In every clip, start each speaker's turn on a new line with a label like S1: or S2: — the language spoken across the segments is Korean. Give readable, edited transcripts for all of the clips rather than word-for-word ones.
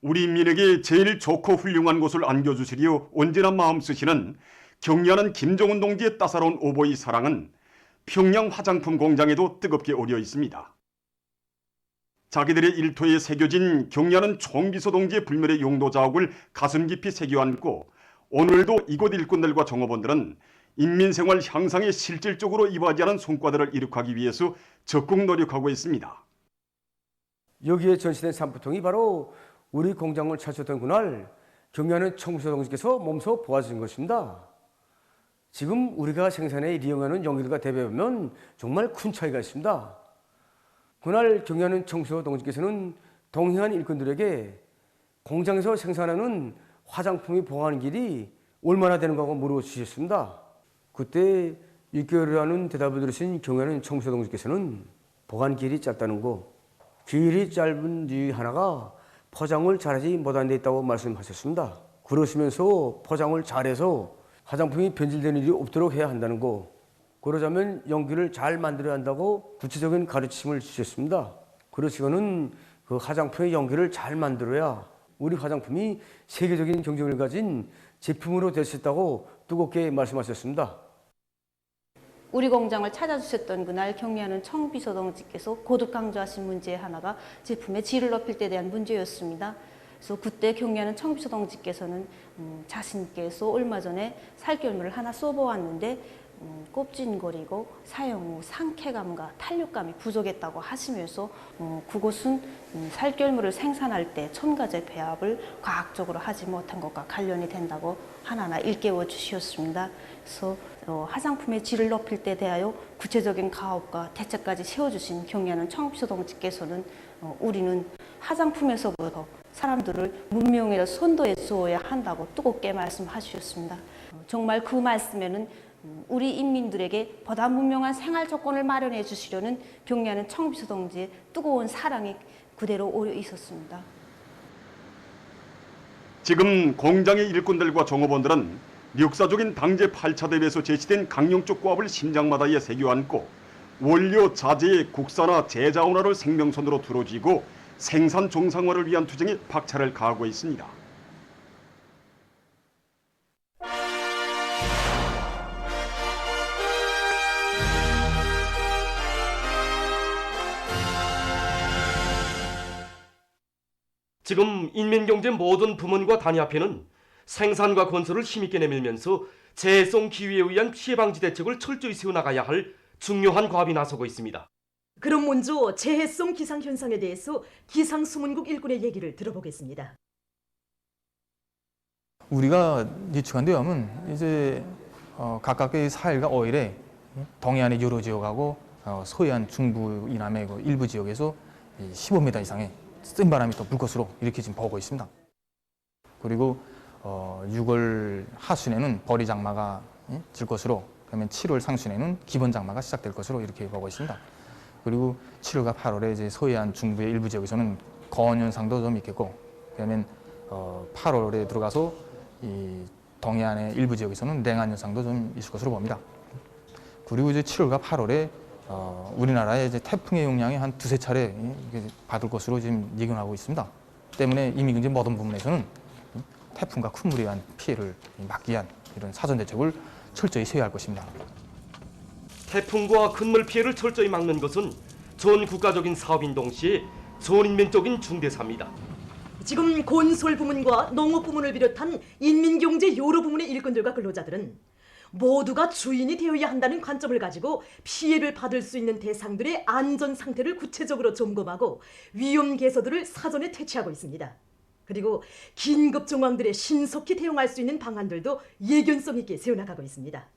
S1: 우리 인민에게 제일 좋고 훌륭한 곳을 안겨주시리요 언제나 마음 쓰시는 경리하는 김정은 동지의 따사로운 오보이 사랑은 평양 화장품 공장에도 뜨겁게 오려 있습니다. 자기들의 일토에 새겨진 경리하는 총비서 동지의 불멸의 용도 자옥을 가슴 깊이 새겨 안고 오늘도 이곳 일꾼들과 종업원들은 인민생활 향상에 실질적으로 이바지하는 성과들을 이룩하기 위해서 적극 노력하고 있습니다.
S2: 여기에 전시된 산부통이 바로 우리 공장을 찾으셨던 그날 경리하는 총비서 동지께서 몸소 보아주신 것입니다. 지금 우리가 생산에 이용하는 연기들과 대비하면 정말 큰 차이가 있습니다. 그날 경리하는 총비서 동지께서는 동행한 일꾼들에게 공장에서 생산하는 화장품이 보관하는 길이 얼마나 되는 거고 물어주셨습니다. 그때 6개월이라는 대답을 들으신 경리하는 총비서 동지께서는 보관 길이 짧다는 거, 길이 짧은 이유 하나가 포장을 잘하지 못한 데 있다고 말씀하셨습니다. 그러시면서 포장을 잘해서 화장품이 변질되는 일이 없도록 해야 한다는 거, 그러자면 연기를 잘 만들어야 한다고 구체적인 가르침을 주셨습니다. 그러시고는 그 화장품의 연기를 잘 만들어야 우리 화장품이 세계적인 경쟁력을 가진 제품으로 될 수 있다고 뜨겁게 말씀하셨습니다.
S3: 우리 공장을 찾아주셨던 그날 경리하는 총비서 동지께서 거듭 강조하신 문제 하나가 제품의 질을 높일 때 대한 문제였습니다. 그래서 그때 경리하는 총비서 동지께서는 자신께서 얼마 전에 살결물을 하나 써보았는데 꼽진거리고 사용 후 상쾌감과 탄력감이 부족했다고 하시면서 그것은 살결물을 생산할 때 첨가제 배합을 과학적으로 하지 못한 것과 관련이 된다고 하나하나 일깨워 주셨습니다. 그래서 화장품의 질을 높일 때 대하여 구체적인 가업과 대책까지 세워주신 경리하는 총비서 동지께서는 우리는 화장품에서부터 사람들을 문명에 선도해 주어야 한다고 뜨겁게 말씀하셨습니다. 정말 그 말씀에는 우리 인민들에게 보다 문명한 생활 조건을 마련해 주시려는 경리하는 총비서 동지의 뜨거운 사랑이 그대로 오려 있었습니다.
S1: 지금 공장의 일꾼들과 종업원들은 역사적인 당제 8차 대회에서 제시된 강령적 고압을 심장마다에 새겨 안고 원료 자재의 국산화 재자원화를 생명선으로 두어쥐고 생산 정상화를 위한 투쟁에 박차를 가하고 있습니다.
S4: 지금 인민경제 모든 부문과 단위협회는 생산과 건설을 힘있게 내밀면서 재해성 기후에 의한 피해 방지 대책을 철저히 세워나가야 할 중요한 과업이 나서고 있습니다.
S5: 그럼 먼저 재해성 기상현상에 대해서 기상수문국 일꾼의 얘기를 들어보겠습니다.
S6: 우리가 예측한 대함은 이제 각각의 4일과 5일에 동해안의 여러 지역하고 서해안 중부 이남의 그 일부 지역에서 15m 이상의 센 바람이 더 불 것으로 이렇게 지금 보고 있습니다. 그리고 6월 하순에는 벌이 장마가 질 것으로, 그러면 7월 상순에는 기본 장마가 시작될 것으로 이렇게 보고 있습니다. 그리고 7월과 8월에 이제 서해안 중부의 일부 지역에서는 거원 현상도 좀 있겠고, 그러면 8월에 들어가서 이 동해안의 일부 지역에서는 냉한 현상도 좀 있을 것으로 봅니다. 그리고 이제 7월과 8월에 우리나라의 이제 태풍의 영향이 한 두세 차례 받을 것으로 지금 예견하고 있습니다. 때문에 인민경제 모든 부문에서는 태풍과 큰 물에 의한 피해를 막기 위한 이런 사전 대책을 철저히 세워야 할 것입니다.
S4: 태풍과 큰 물 피해를 철저히 막는 것은 전 국가적인 사업인 동시에 전 인민적인 중대사입니다.
S5: 지금 건설 부문과 농업 부문을 비롯한 인민경제 여러 부문의 일꾼들과 근로자들은 모두가 주인이 되어야 한다는 관점을 가지고 피해를 받을 수 있는 대상들의 안전 상태를 구체적으로 점검하고 위험 개소들을 사전에 퇴치하고 있습니다. 그리고 긴급 정황들에 신속히 대응할 수 있는 방안들도 예견성 있게 세워나가고 있습니다.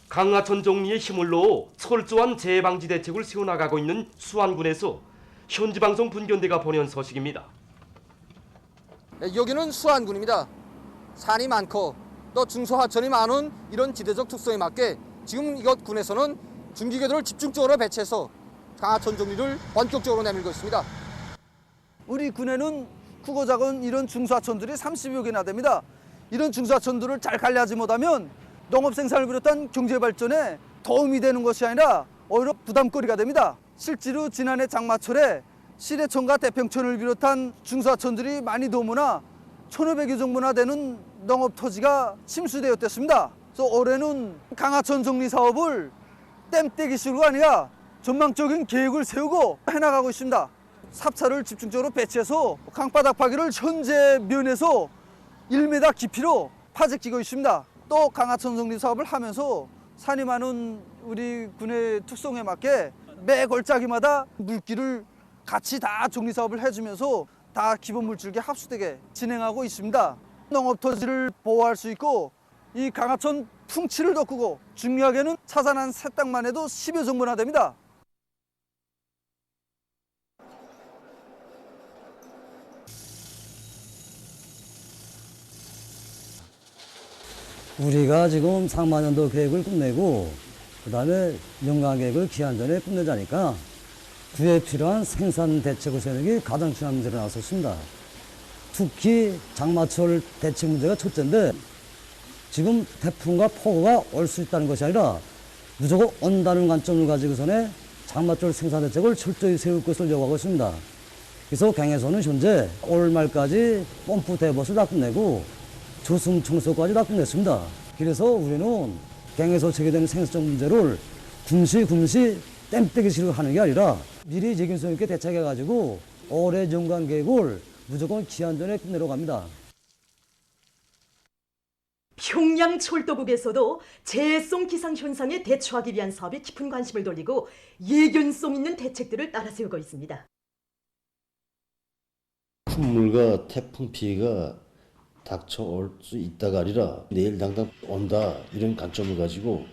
S4: 강하 전 정리의 힘을 넣어 철저한 재해 방지 대책을 세워나가고 있는 수안군에서 현지방송 분견대가 보내온 소식입니다.
S7: 여기는 수안군입니다. 산이 많고 또 중소하천이 많은 이런 지대적 특성에 맞게 지금 이곳 군에서는 중기계들을 집중적으로 배치해서 강하천 정리를 본격적으로 내밀고 있습니다.
S8: 우리 군에는 크고 작은 이런 중소하천들이 30여 개나 됩니다. 이런 중소하천들을 잘 관리하지 못하면 농업 생산을 비롯한 경제 발전에 도움이 되는 것이 아니라 오히려 부담거리가 됩니다. 실제로 지난해 장마철에 시래촌과 대평촌을 비롯한 중사촌들이 많이 도무나 1,500여 정도나 되는 농업 토지가 침수되었습니다. 그래서 올해는 강하천 정리 사업을 땜떼기식으로 아니라 전망적인 계획을 세우고 해나가고 있습니다. 삽차를 집중적으로 배치해서 강바닥 파기를 현재 면에서 1m 깊이로 파헤치고 있습니다. 또 강하천 정리 사업을 하면서 산이 많은 우리 군의 특성에 맞게 매 골짜기마다 물길을 같이 다 정리 사업을 해주면서 다 기본 물줄기 합수되게 진행하고 있습니다. 농업 토지를 보호할 수 있고 이 강하천 풍치를 돋구고 중요하게는 차산한 세 땅만 해도 10여 정도나 됩니다.
S9: 우리가 지금 상반년도 계획을 끝내고 그다음에 연간 계획을 기한 전에 끝내자니까 그에 필요한 생산 대책을 세우는 게 가장 중요한 문제로 나섰습니다. 특히 장마철 대책 문제가 첫째인데 지금 태풍과 폭우가 올 수 있다는 것이 아니라 무조건 온다는 관점을 가지고서는 장마철 생산 대책을 철저히 세울 것을 요구하고 있습니다. 그래서 경에서는 현재 올 말까지 펌프 대봇을 다 끝내고 조승 청소까지 다 끝냈습니다. 그래서 우리는 경에서 제기되는 생산성 문제를 금시 땜떼기식으로 하는 게 아니라 미리 재균성 있게 대책해가지고 올해 연간 계획을 무조건 기한 전에 끝내러 갑니다.
S5: 평양 철도국에서도 재해성 기상 현상에 대처하기 위한 사업에 깊은 관심을 돌리고 예견성 있는 대책들을 따라 세우고 있습니다.
S10: 풍물과 태풍 피해가 닥쳐올 수 있다가 아니라 내일 당장 온다 이런 관점을 가지고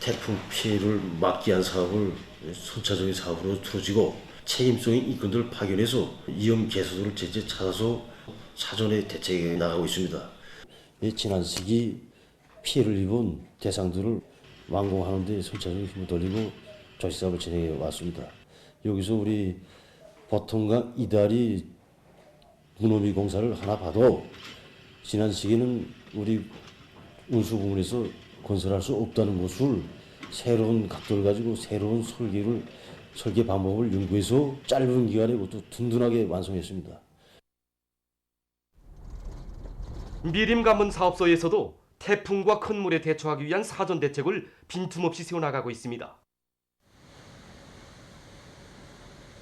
S10: 태풍 피해를 막기 위한 사업을 선차적인 사업으로 틀어지고 책임성 있는 인권들을 파견해서 위험 개소들을 제때 찾아서 사전에 대책해 나가고 있습니다. 지난 시기 피해를 입은 대상들을 완공하는 데 선차적인 힘을 돌리고 조치사업을 진행해 왔습니다. 여기서 우리 보통강 이다리 문어미 공사를 하나 봐도 지난 시기는 우리 운수 부문에서 건설할 수 없다는 것을 새로운 각도를 가지고 새로운 설계 방법을 연구해서 짧은 기간에 그것도 든든하게 완성했습니다.
S4: 미림 가문 사업소에서도 태풍과 큰 물에 대처하기 위한 사전 대책을 빈틈없이 세워나가고 있습니다.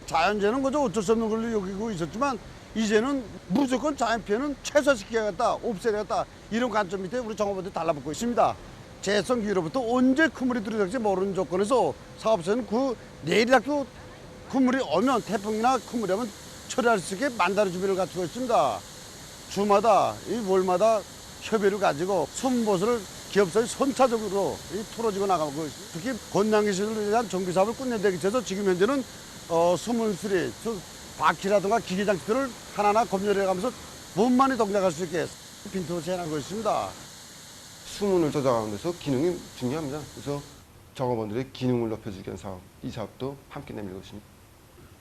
S11: 자연재해는 그저 어쩔 수 없는 걸로 여기고 있었지만 이제는 무조건 자연 피해는 최소화시켜야겠다, 없애야겠다 이런 관점 밑에 우리 정부한테 달라붙고 있습니다. 재해성 기후로부터 언제 큰 물이 들어갈지 모르는 조건에서 사업소는 내일이라도 큰 물이 오면 태풍이나 큰 물이 오면 처리할 수 있게 만다른 준비를 갖추고 있습니다. 주마다 이 월마다 협의를 가지고 숨보수를 기업사의 선차적으로 풀어지고 나가고 있습니다. 특히 권양기술에 대한 정비 사업을 끝내기 위해서 지금 현재는 숨은 수리, 바퀴라든가 기계장치들을 하나하나 검열해가면서 몸만이 동작할 수 있게 빈틈을 재현하고 있습니다.
S12: 수문을 조작하는 데서 기능이 중요합니다. 그래서 작업원들의 기능을 높여주기 위한 사업, 이 사업도 함께 내밀고 있습니다.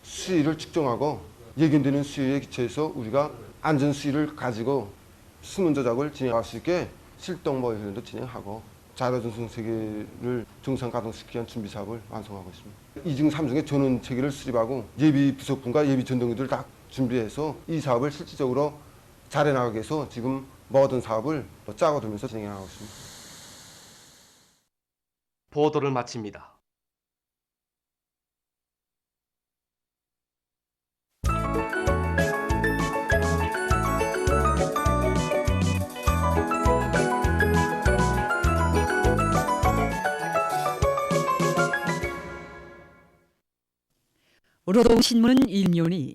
S12: 수위를 측정하고 예견되는 수위에 기초해서 우리가 안전 수위를 가지고 수문 조작을 진행할 수 있게 실동모 훈련도 진행하고 자료전송 체계를 정상 가동시키기 위한 준비 사업을 완성하고 있습니다. 2중, 3중의 전원 체계를 수립하고 예비 부속품과 예비 전동기들을 다 준비해서 이 사업을 실질적으로 잘 해나가기 위해서 지금 모든 사업을 짜고 들면서 진행하고 있습니다.
S4: 보도를 마칩니다.
S13: 노동신문은 일면이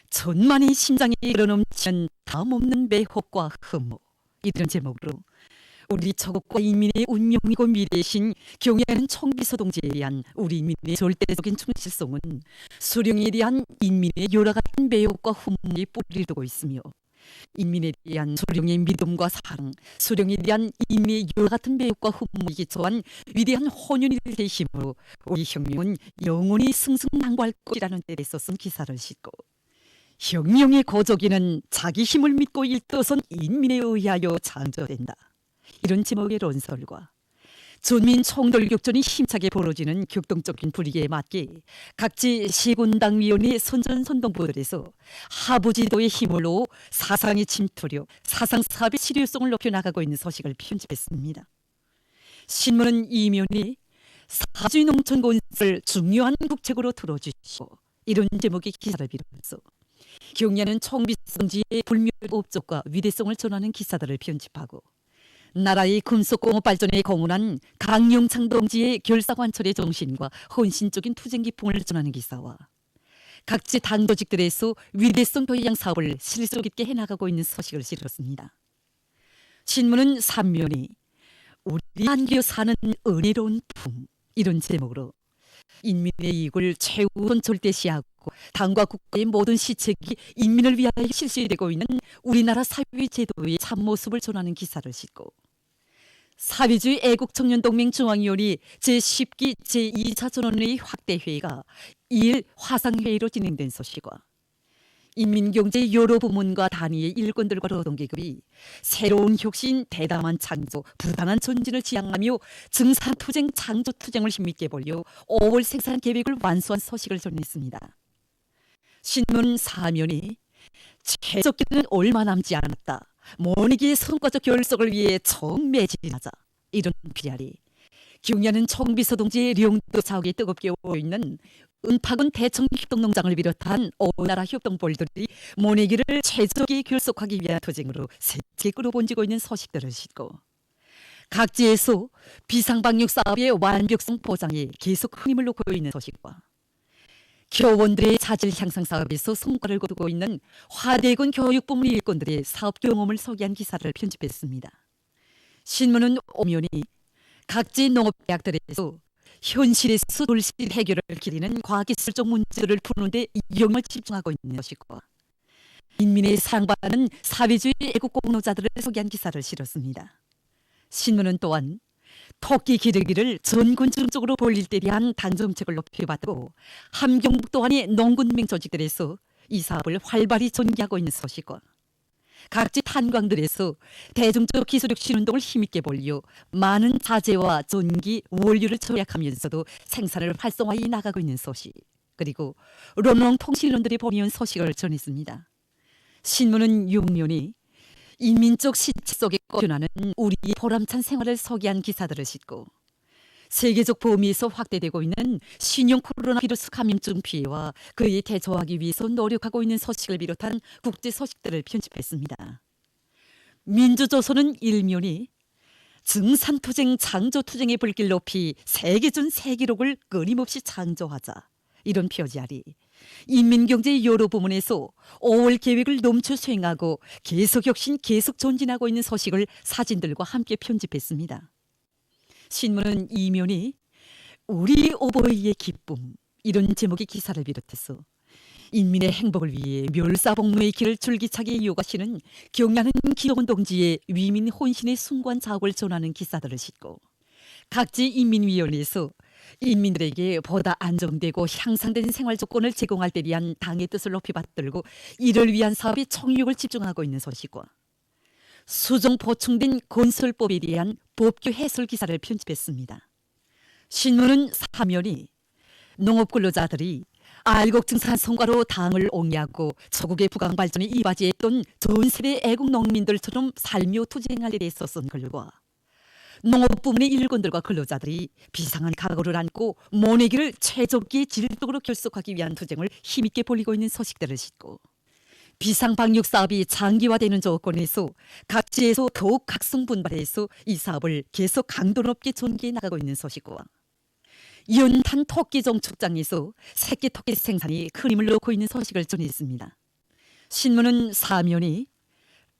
S13: 천만의 심장이 일어넘치는 다음없는 매혹과 흠모 이런 제목으로 우리 조국과 인민의 운명이고 미래이신 경애하는 청비서 동지에 대한 우리 인민의 절대적인 충실성은 수령에 대한 인민의 여러 가지 매혹과 흠모에 뿌리를 두고 있으며 인민에 대한 수령의 믿음과 사랑, 수령에 대한 인민의 여러 같은 매혹과 흠모에 기초한 위대한 혼연이 될 대심으로 우리 혁명은 영원히 승승장구할 것이라는 때에 썼은 기사를 싣고 혁명의 거저기는 자기 힘을 믿고 일떠선 인민에 의하여 창조된다. 이런 제목의 론설과 전민 총돌격전이 힘차게 벌어지는 격동적인 분위기에 맞게 각지 시군당위원회 선전선동부들에서 하부지도의 힘을 놓어 사상의 침투력, 사상사업의 실효성을 높여나가고 있는 소식을 편집했습니다. 신문은 이면이 사주의 농촌 건설 중요한 국책으로 들어주시고 이런 제목의 기사를 비롯해서 경야는 청비성지의 불멸 업적과 위대성을 전하는 기사들을 편집하고 나라의 금속공업 발전에 공헌한 강용창 동지의 결사관철의 정신과 헌신적인 투쟁 기풍을 전하는 기사와 각지 당도직들에서 위대성 교양 사업을 실속 있게 해나가고 있는 소식을 실었습니다. 신문은 3면이 우리 안겨 사는 은혜로운 품 이런 제목으로 인민의 이익을 최우선 절대시하고 당과 국가의 모든 시책이 인민을 위하여 실시되고 있는 우리나라 사회제도의 참모습을 전하는 기사를 싣고 사회주의 애국청년동맹 중앙위원회 제10기 제2차 전원회의 확대회의가 2일 화상회의로 진행된 소식과 인민경제 여러 부문과 단위의 일꾼들과 노동계급이 새로운 혁신, 대담한 창조, 부단한 전진을 지향하며 증산투쟁, 창조투쟁을 힘있게 벌여 5월 생산 계획을 완수한 소식을 전했습니다. 신문 사면이 최적기는 얼마 남지 않았다. 모내기의 성과적 결석을 위해 정매진하자. 이런 피아리 경야는 청비서 동지의 령도 사옥에 뜨겁게 오있는 은파군 대청협동농장을 비롯한 오나라 협동벌들이 모내기를 최적기 결속하기 위한 투쟁으로 세게 끌어본지고 있는 소식들을 싣고 각지에서 비상방역 사업의 완벽성 보장에 계속 힘을 놓고 있는 소식과 교원들의 자질 향상 사업에서 성과를 거두고 있는 화대군 교육부문 일꾼들의 사업 경험을 소개한 기사를 편집했습니다. 신문은 오면이 각지 농업대학들에서 현실에서 돌실 해결을 기리는 과학기술적 문제를 푸는 데 이용을 집중하고 있는 것이고 인민의 사랑받는 사회주의 애국공로자들을 소개한 기사를 실었습니다. 신문은 또한 토끼 기르기를 전군증적으로 벌릴 때 대한 당정책을 높여받고 함경북도안의 농군맹 조직들에서 이 사업을 활발히 전개하고 있는 소식과 각지 탄광들에서 대중적 기술력 신운동을 힘있게 벌려 많은 자재와 전기, 원료를 절약하면서도 생산을 활성화해 나가고 있는 소식 그리고 론롱통신론들이 보내온 소식을 전했습니다. 신문은 6면이 인민적 시체 속에 꺼져나는 우리의 보람찬 생활을 소개한 기사들을 싣고 세계적 범위에서 확대되고 있는 신형 코로나 바이러스 감염증 피해와 그에 대처하기 위해서 노력하고 있는 소식을 비롯한 국제 소식들을 편집했습니다. 민주조선은 1면이 증산투쟁, 창조투쟁의 불길 높이 세계전 세기록을 끊임없이 창조하자 이런 표지 아래 인민경제 여러 부문에서 5월 계획을 넘쳐 수행하고 계속 혁신, 계속 전진하고 있는 소식을 사진들과 함께 편집했습니다. 신문은 이면이 우리 오버이의 기쁨 이런 제목의 기사를 비롯해서 인민의 행복을 위해 멸사복로의 길을 줄기차게 이어가시는 경야는 기동원 동지의 위민 혼신의 숭고한 자업을 전하는 기사들을 싣고 각지 인민위원회에서 인민들에게 보다 안정되고 향상된 생활 조건을 제공할 때 위한 당의 뜻을 높이 받들고 이를 위한 사업에 총력을 집중하고 있는 소식과 수정 보충된 건설법에 대한 법규 해설 기사를 편집했습니다. 신문은 사면이 농업근로자들이 알곡증산 성과로 당을 옹이하고 조국의 부강 발전에 이바지했던 전 세대 애국 농민들처럼 살며 투쟁할 일에 있어서는 글과 농업부문의 일꾼들과 근로자들이 비상한 각오를 안고 모내기를 최적기의 질적으로 결속하기 위한 투쟁을 힘있게 벌이고 있는 소식들을 싣고 비상방역 사업이 장기화되는 조건에서 각지에서 더욱 각성분발해서 이 사업을 계속 강도 높게 전개해 나가고 있는 소식과 연탄 토끼 정축장에서 새끼 토끼 생산이 큰 힘을 놓고 있는 소식을 전했습니다. 신문은 사면이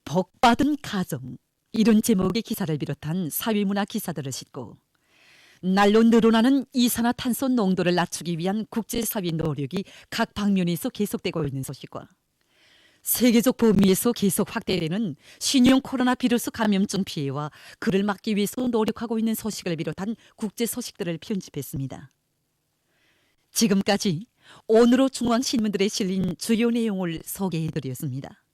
S13: 복받은 가정 이런 제목의 기사를 비롯한 사회문화 기사들을 싣고 날로 늘어나는 이산화탄소 농도를 낮추기 위한 국제사회 노력이 각 방면에서 계속되고 있는 소식과 세계적 범위에서 계속 확대되는 신형 코로나 바이러스 감염증 피해와 그를 막기 위해서 노력하고 있는 소식을 비롯한 국제 소식들을 편집했습니다. 지금까지 오늘의 중앙신문들에 실린 주요 내용을 소개해드렸습니다.